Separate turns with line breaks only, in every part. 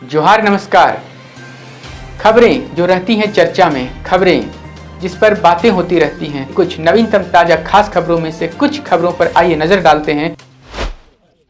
जोहार नमस्कार। खबरें जो रहती हैं चर्चा में, खबरें जिस पर बातें होती रहती हैं, कुछ नवीनतम ताजा खास खबरों में से कुछ खबरों पर आइए नजर डालते हैं।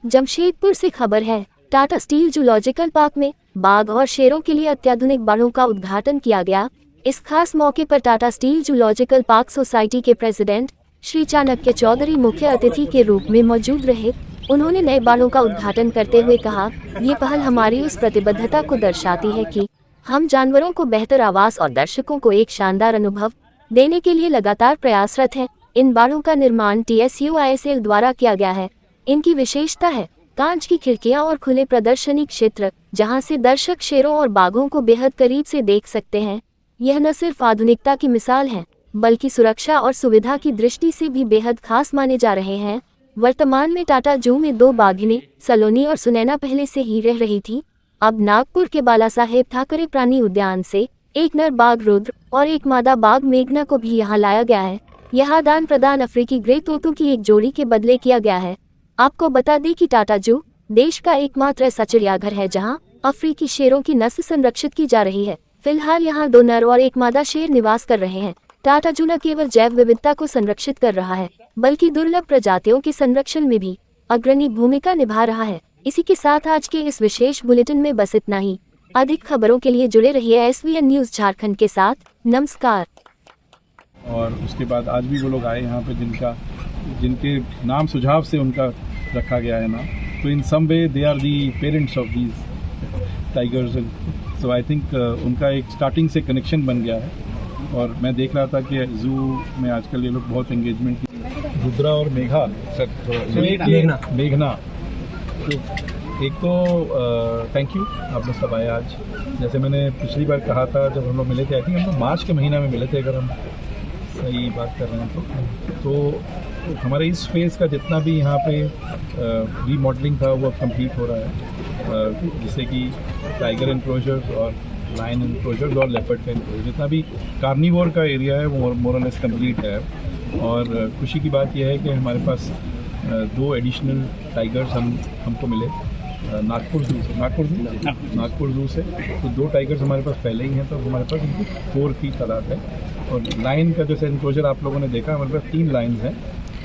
जमशेदपुर से खबर है, टाटा स्टील जूलॉजिकल पार्क में बाघ और शेरों के लिए अत्याधुनिक बाड़ों का उद्घाटन किया गया। इस खास मौके पर Tata steel zoological park society के प्रेसिडेंट श्री चाणक्य चौधरी मुख्य अतिथि के रूप में मौजूद रहे। उन्होंने नए बाड़ों का उद्घाटन करते हुए कहा, ये पहल हमारी उस प्रतिबद्धता को दर्शाती है कि हम जानवरों को बेहतर आवास और दर्शकों को एक शानदार अनुभव देने के लिए लगातार प्रयासरत हैं। इन बाड़ों का निर्माण TSUISL द्वारा किया गया है। इनकी विशेषता है कांच की खिड़कियां और खुले प्रदर्शनी क्षेत्र, जहां से दर्शक शेरों और बाघों को बेहद करीब से देख सकते हैं। यह न सिर्फ आधुनिकता की मिसाल है, बल्कि सुरक्षा और सुविधा की दृष्टि से भी बेहद खास माने जा रहे हैं। वर्तमान में टाटा जू में 2 बाघिनें, सलोनी और सुनैना पहले से ही रह रही थी। अब नागपुर के बाला साहेब ठाकरे प्राणी उद्यान से एक नर बाघ रुद्र और एक मादा बाघ मेघना को भी यहाँ लाया गया है। यह आदान प्रदान अफ्रीकी ग्रे तोतों की एक जोड़ी के बदले किया गया है। आपको बता दें कि टाटा जू देश का एकमात्र ऐसा चिड़ियाघर है जहां अफ्रीकी शेरों की नस्ल संरक्षित की जा रही है। फिलहाल यहां 2 नर और एक मादा शेर निवास कर रहे हैं। टाटा जू न केवल जैव विविधता को संरक्षित कर रहा है, बल्कि दुर्लभ प्रजातियों के संरक्षण में भी अग्रणी भूमिका निभा रहा है। इसी के साथ आज के इस विशेष बुलेटिन में बस इतना ही। अधिक खबरों के लिए जुड़े रहिए SVN न्यूज झारखंड के साथ। नमस्कार।
और उसके बाद आज भी वो लोग आए यहाँ पे जिनके नाम सुझाव से उनका रखा गया है नाम। तो in some way they are the parents of these tigers. So I think उनका एक स्टार्टिंग से कनेक्शन बन गया है। और मैं देख रहा था कि जू में आजकल ये लोग बहुत एंगेजमेंट की। रुद्रा और मेघना। तो एक तो थैंक यू, आप लोग सब आए आज। जैसे मैंने पिछली बार कहा था जब हम लोग मिले थे, आई थिंक हम लोग मार्च के महीना में मिले थे, अगर हम सही बात कर रहे हैं तो हमारे इस फेज़ का जितना भी यहाँ पे रीमॉडलिंग था वो अब कंप्लीट हो रहा है। जैसे कि टाइगर एनक्लोजर्स और लायन एनक्लोजर्स और लेपर्ड का एनक्लोजर, जितना भी कार्निवोर का एरिया है वो मोर और लेस कंप्लीट है। और खुशी की बात यह है कि हमारे पास 2 एडिशनल टाइगर्स हमको मिले नागपुर जू से। तो 2 टाइगर्स हमारे पास पहले ही हैं, तो हमारे पास इनकी 4 की तादाद है। और लाइन का जैसे एनक्लोजर आप लोगों ने देखा, हमारे पास 3 लाइन्स हैं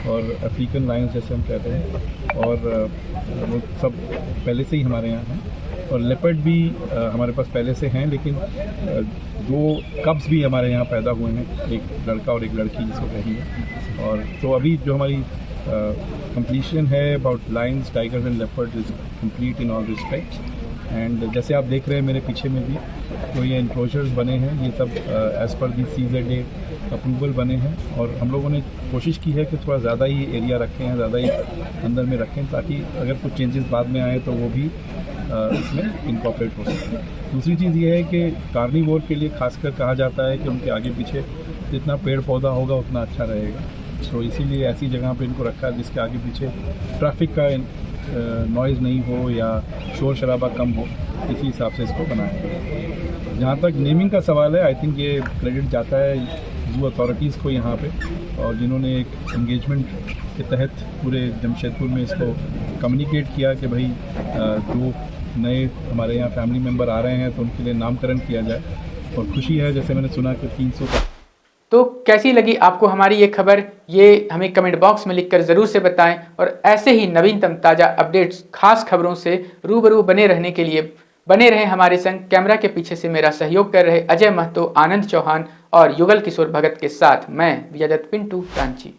और अफ्रीकन लाइन्स जैसे हम कहते हैं, और वो सब पहले से ही हमारे यहाँ हैं। और लेपर्ड भी हमारे पास पहले से हैं, लेकिन 2 कब्स भी हमारे यहाँ पैदा हुए हैं, एक लड़का और एक लड़की जिसको कही है। और तो अभी जो हमारी कंप्लीशन है about lines, tigers and leopard is complete in all respects. And जैसे आप देख रहे हैं मेरे पीछे में भी, तो ये एनक्लोजर्स बने हैं, ये सब एज़ पर दी CZA अप्रूवल बने हैं। और हम लोगों ने कोशिश की है कि थोड़ा ज़्यादा ही एरिया रखें, ज़्यादा ही अंदर में रखें, ताकि अगर कुछ चेंजेस बाद में आए तो वो भी इसमें इनकॉर्पोरेट हो सके। दूसरी चीज़ ये है कि कार्निवोर के लिए खासकर कहा जाता है कि उनके आगे पीछे जितना पेड़ पौधा होगा उतना अच्छा रहेगा। तो इसीलिए ऐसी जगह पे इनको रखा है जिसके आगे पीछे ट्रैफिक का नॉइज़ नहीं हो या शोर शराबा कम हो, इसी हिसाब से इसको बनाया गया। जहाँ तक नेमिंग का सवाल है, आई थिंक ये क्रेडिट जाता है जू अथॉरिटीज़ को यहाँ पे, और जिन्होंने एक एंगेजमेंट के तहत पूरे जमशेदपुर में इसको कम्युनिकेट किया कि भाई 2 नए हमारे यहाँ फैमिली मेम्बर आ रहे हैं तो उनके लिए नामकरण किया जाए। और खुशी है, जैसे मैंने सुना कि 300 का।
तो कैसी लगी आपको हमारी ये खबर, ये हमें कमेंट बॉक्स में लिखकर ज़रूर से बताएं। और ऐसे ही नवीनतम ताज़ा अपडेट्स, खास खबरों से रूबरू बने रहने के लिए बने रहें हमारे संग। कैमरा के पीछे से मेरा सहयोग कर रहे अजय महतो, आनंद चौहान और युगल किशोर भगत के साथ मैं विजयदत्त पिंटू रांची।